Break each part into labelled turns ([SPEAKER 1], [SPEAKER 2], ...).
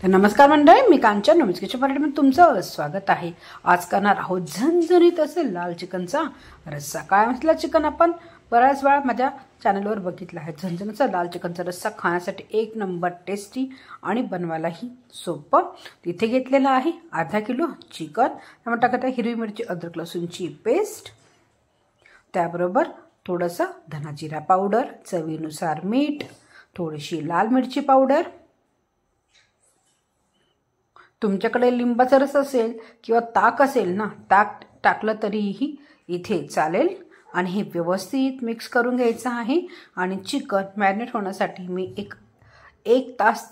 [SPEAKER 1] तर नमस्कार मंडळी, मी कांचन नॉनव्हेज किचन मराठीमध्ये तुमचं स्वागत आहे। आज करणार आहोत झणझणीत असे लाल चिकनचा रस्सा। काय म्हटलं, चिकन आपण बऱ्याच वेळा माझ्या चॅनलवर बघितलं आहे। झणझणीचा लाल चिकनचा रस्सा खाण्यासाठी एक नंबर टेस्टी आणि बनवायलाही सोपं। तिथे घेतलेला आहे अर्धा किलो चिकन, त्यामध्ये टाकत आहे हिरवी मिरची, अद्रक लसूणची पेस्ट, त्याबरोबर थोडंसं धना जिरा पावडर, चवीनुसार मीठ, थोडीशी लाल मिरची पावडर। तुमच्याकडे लिंबाचा रस असेल किंवा ताक असेल ना, ताक टाकलं तरीही इथे चालेल। आणि हे व्यवस्थित मिक्स करून घ्यायचं आहे। आणि चिकन मॅरिनेट होण्यासाठी मी एक तास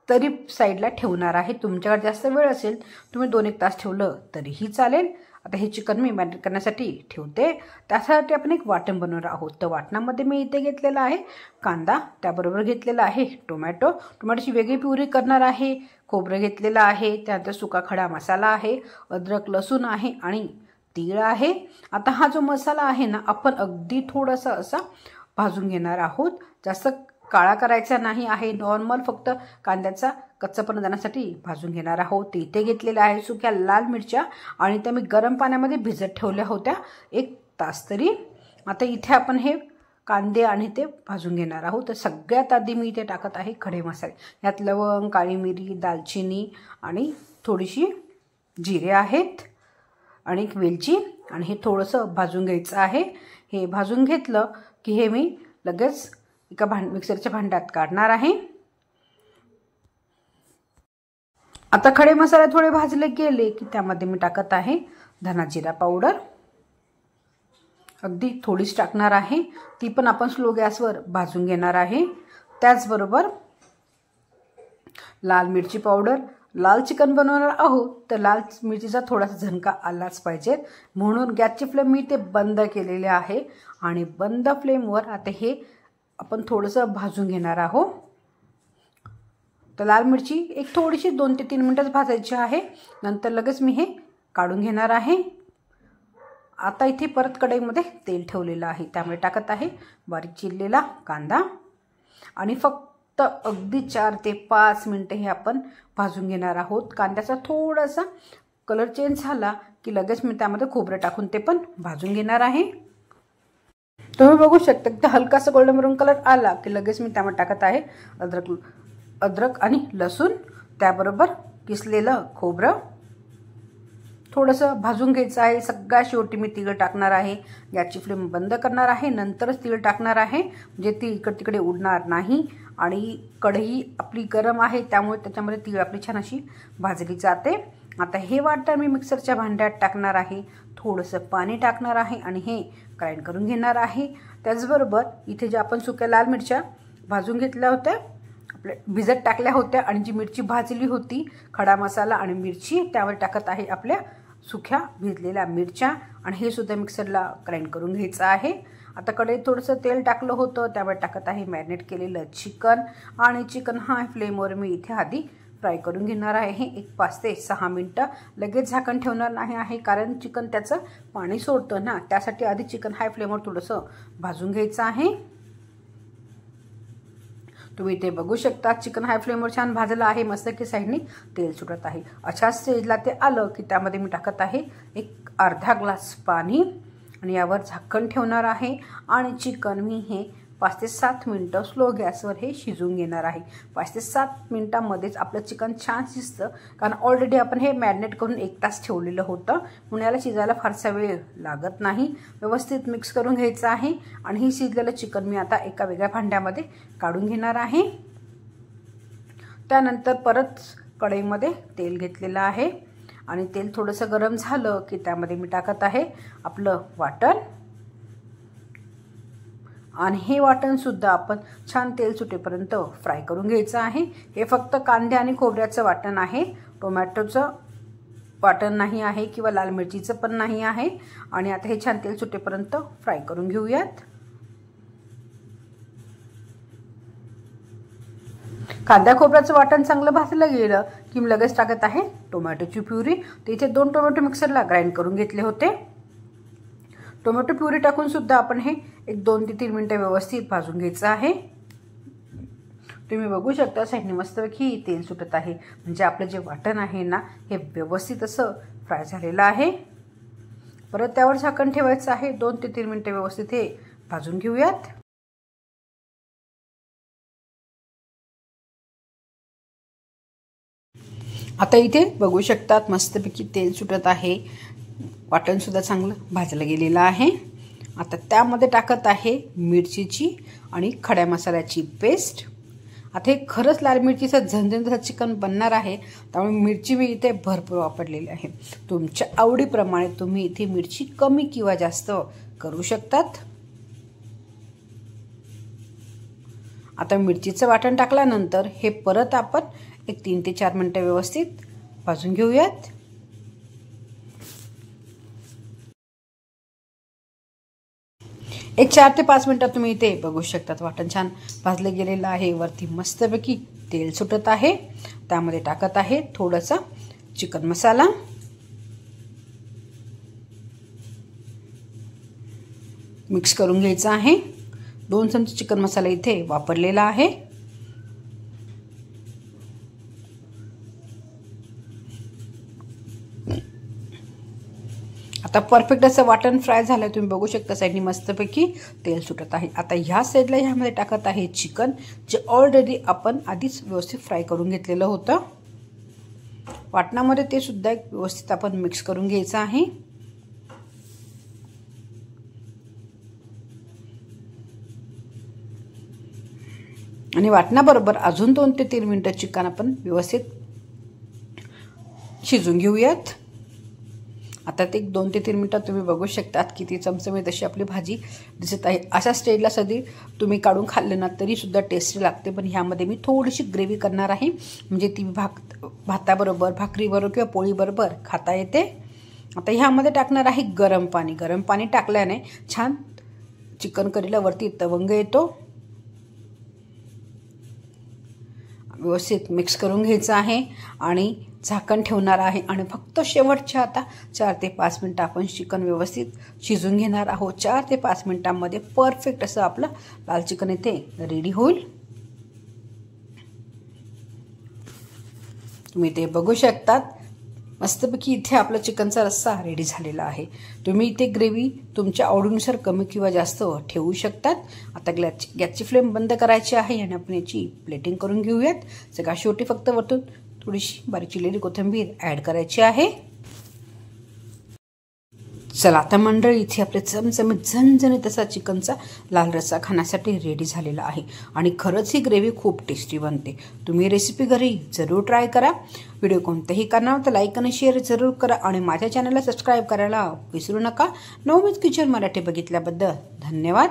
[SPEAKER 1] तरी साईडला ठेवणार आहे। तुमच्याकडे जास्त वेळ असेल तुम्ही 2-1 तास ठेवलं तरीही चालेल। आता हे चिकन मी मॅरिनेट करण्यासाठी ठेवते। त्यासाठी आपण एक वाटण बनवणार आहोत। तर वाटणामध्ये मी इथे घेतलेला आहे कांदा, त्याबरोबर घेतलेला आहे टोमॅटोची वेगळी प्युरी करणार आहे, खोबरं घेतलेलं आहे, त्यानंतर सुका खडा मसाला आहे, अद्रक लसूण आहे आणि तीळ आहे। आता हा जो मसाला आहे ना, आपण अगदी थोडासा असा भाजून घेणार आहोत। जास्त काळा करायचा नाही आहे, नॉर्मल फक्त कांद्याचा कच्चापणा जाण्यासाठी भाजून घेणार आहोत। इथे घेतलेल्या आहे सुक्या लाल मिरच्या आणि त्या मी गरम पाण्यामध्ये भिजत ठेवल्या होत्या 1 तास तरी। आता इथे आपण हे कांदे आणि ते भाजून घेणार आहोत। तर सगळ्यात आधी मी इथे टाकत आहे खडे मसाले। यात लवंग, काळी मिरी, दालचिनी आणि थोडीशी जिरे आहेत आणि एक वेलची, आणि हे थोडंसं भाजून घ्यायचं आहे। हे भाजून घेतलं की हे मी लगेच एका मिक्सरच्या भांड्यात काढणार आहे। आता खडे मसाले थोडे भाजले गेले की त्यामध्ये मी टाकत आहे धना जिरा पावडर, अगदी थोडीच टाकणार आहे, ती पण आपण स्लो गॅसवर भाजून घेणार आहे। त्याचबरोबर लाल मिरची पावडर। लाल चिकन बनवणार आहोत तर लाल मिरचीचा थोडासा झणका आलाच पाहिजे, म्हणून गॅसची फ्लेम मी ते बंद केलेले आहे। आणि बंद फ्लेमवर आता हे आपण थोडंसं भाजून घेणार आहोत। तर लाल मिरची एक थोडीशी 2 ते 3 मिनिटच भाजायची आहे, नंतर लगेच मी हे काढून घेणार आहे। आता इथे परत कढईमध्ये तेल ठेवलेलं आहे, त्यामुळे टाकत आहे बारीक चिरलेला कांदा आणि फक्त अगदी 4 ते 5 मिनिटं हे आपण भाजून घेणार आहोत। कांद्याचा थोडासा कलर चेंज झाला की लगेच मी त्यामध्ये खोबरं टाकून ते पण भाजून घेणार आहे। तुम्ही बघू शकता की हलकासा गोल्डन ब्राऊन कलर आला की लगेच मी त्यामध्ये टाकत आहे अद्रक आणि लसूण, त्याबरोबर किसलेलं खोबरं थोडंसं भाजून घ्यायचं आहे। सगळ्यात शेवटी मी तीळ टाकणार आहे। गॅसची फ्लेम बंद करणार आहे, नंतरच तीळ टाकणार आहे, म्हणजे ती इकडे तिकडे उडणार नाही। आणि कढई आपली गरम आहे त्यामुळे त्याच्यामध्ये तीळ आपली छान अशी भाजली जाते। आता हे वाटण मी मिक्सरच्या भांड्यात टाकणार आहे, थोडंसं पाणी टाकणार आहे आणि हे ग्राइंड करून घेणार आहे। त्याचबरोबर इथे जे आपण सुक्या लाल मिरच्या भाजून घेतल्या होत्या, आपल्या भिजत टाकल्या होत्या, आणि जी मिरची भाजली होती खडा मसाला आणि मिरची, त्यावर टाकत आहे आपल्या सुक्या भिजलेल्या मिरच्या, आणि हे सुद्धा मिक्सरला ग्राइंड करून घ्यायचं आहे। आता कढईत थोडंसं तेल टाकलं होतं, त्यावर टाकत आहे मॅरिनेट केलेलं चिकन, आणि चिकन हाय फ्लेमवर मी इथे आधी फ्राय करून घेणार आहे। एक 5 ते 6 मिनिटं। लगेच झाकण ठेवणार नाही आहे, कारण चिकन त्याचं पाणी सोडतं ना, त्यासाठी आधी चिकन हाय फ्लेमवर थोडंसं भाजून घ्यायचं आहे। तुम्ही इथे बघू शकता चिकन हाय फ्लेमवर छान भाजलं आहे, मस्त की साईडनी तेल सुटत आहे। अशा स्टेजला ते आलं की त्यामध्ये मी टाकत आहे एक अर्धा ग्लास पाणी, आणि यावर झाकण ठेवणार आहे। आणि चिकन मी हे 5 ते 7 मिनिटं स्लो गॅसवर हे शिजवून घेणार आहे। 5 ते 7 मिनिटांमध्येच आपलं चिकन छान शिजतं, कारण ऑलरेडी आपण हे मॅरिनेट करून 1 तास ठेवलेलं होतं, म्हणून याला शिजायला फारसा वेळ लागत नाही। व्यवस्थित मिक्स करून घ्यायचं आहे, आणि हे शिजलेलं चिकन मी आता एका वेगळ्या भांड्यामध्ये काढून घेणार आहे। त्यानंतर परत कढईमध्ये तेल घेतलेलं आहे, आणि तेल थोडंसं गरम झालं की त्यामध्ये मी टाकत आहे आपलं वाटण, आणि हे वाटण सुद्धा आपण छान तेल सुटेपर्यंत फ्राय करून घ्यायचं आहे। हे फक्त कांदे आणि खोबऱ्याचं वाटण आहे, टोमॅटोचं वाटण नाही आहे किंवा लाल मिरचीचं पण नाही आहे। आणि आता हे छान तेल सुटेपर्यंत फ्राय करून घेऊयात। कांदा खोबऱ्याचं वाटण चांगलं भाजलं गेलं की मी लगेच टाकत आहे टोमॅटोची प्युरी। तर इथे 2 टोमॅटो मिक्सरला ग्राइंड करून घेतले होते। टोमॅटो प्युरी टाकून सुद्धा आपण हे एक 2 ते 3 मिनिटं व्यवस्थित भाजून घ्यायचं आहे। तुम्ही बघू शकता साईडने मस्तपैकी तेल सुटत आहे, म्हणजे आपलं जे वाटण आहे ना हे व्यवस्थित असं फ्राय झालेलं आहे। परत त्यावर झाकण ठेवायचं आहे, 2 ते 3 मिनिटं व्यवस्थित हे भाजून घेऊयात। आता इथे बघू शकतात मस्तपैकी तेल सुटत आहे, वाटण सुद्धा चांगलं भाजलं गेलेलं आहे। आता त्यामध्ये टाकत आहे मिरचीची आणि खड्या मसाल्याची पेस्ट। आता हे खरंच लाल मिरचीचं झणझणीत चिकन बनणार आहे, त्यामुळे मिरची मी इथे भरपूर वापरलेली आहे। तुमच्या आवडीप्रमाणे तुम्ही इथे मिरची कमी किंवा जास्त करू शकतात। आता मिरचीचं वाटण टाकल्यानंतर हे परत आपण एक 3 ते 4 मिनिटं व्यवस्थित भाजून घेऊयात। एक 4 ते 5 मिनिटात तुम्ही इथे बघू शकतात वाटण छान भाजलं गेलेलं आहे, वरती मस्तपैकी तेल सुटत आहे। त्यामध्ये टाकत आहे थोडासा चिकन मसाला, मिक्स करून घ्यायचा आहे। 2 चमचे चिकन मसाला इथे वापरलेला आहे। आता परफेक्ट असं वाटण फ्राय झालं, तुम्ही बघू शकता साईडनी मस्तपैकी तेल सुटत आहे। आता ह्या साईडला ह्यामध्ये टाकत आहे चिकन, जे ऑलरेडी आपण आधीच व्यवस्थित फ्राय करून घेतलेलं होतं। वाटणामध्ये ते सुद्धा एक व्यवस्थित आपण मिक्स करून घ्यायचं आहे। आणि वाटणाबरोबर अजून 2 ते 3 मिनिटं चिकन आपण व्यवस्थित शिजून घेऊयात। आता ते 2 ते 3 मिनिटात तुम्ही बघू शकतात किती चमचमीत अशी आपली भाजी दिसत आहे। अशा स्टेजला सदी तुम्ही काढून खाल्लं ना तरी सुद्धा टेस्टी लागते, पण ह्यामध्ये मी थोडीशी ग्रेव्ही करणार आहे, म्हणजे ती भाताबरोबर, भाकरीबरोबर किंवा पोळीबरोबर खाता येते। आता ह्यामध्ये टाकणार आहे गरम पाणी। गरम पाणी टाकल्याने छान चिकन करीला वरती तवंग येतो। व्यवस्थित मिक्स करून घ्यायचं आहे आणि झाकण ठेवणार आहे आणि फक्त शेवटच्या आता 4 ते 5 मिनिटं आपण चिकन व्यवस्थित शिजून घेणार आहोत। 4 ते 5 मिनिटांमध्ये परफेक्ट असं आपलं लाल चिकन इथे रेडी होईल। तुम्ही ते बघू शकतात मस्तपैकी इथे आपला चिकनचा रस्सा रेडी झालेला आहे। तुम्ही इथे ग्रेव्ही तुमच्या आवडीनुसार कमी किंवा जास्त ठेवू शकतात। आता गॅसची फ्लेम बंद करायची आहे आणि आपण याची प्लेटिंग करून घेऊयात। सगळ्यात शेवटी फक्त वरतून थोडीशी बारीक चिरलेली कोथिंबीर ॲड करायची आहे। चला आता मंडळी, इथे आपले चमचमीत झणझणीत असा चिकनचा लाल रस्सा खाण्यासाठी रेडी झालेला आहे आणि खरंच ही ग्रेव्ही खूप टेस्टी बनते। तुम्ही रेसिपी घरी जरूर ट्राय करा। व्हिडिओ कोणत्याही कारणावर तर लाईक आणि शेअर जरूर करा आणि माझ्या चॅनलला सबस्क्राईब करायला विसरू नका। नवमीत किचन मराठी बघितल्याबद्दल धन्यवाद।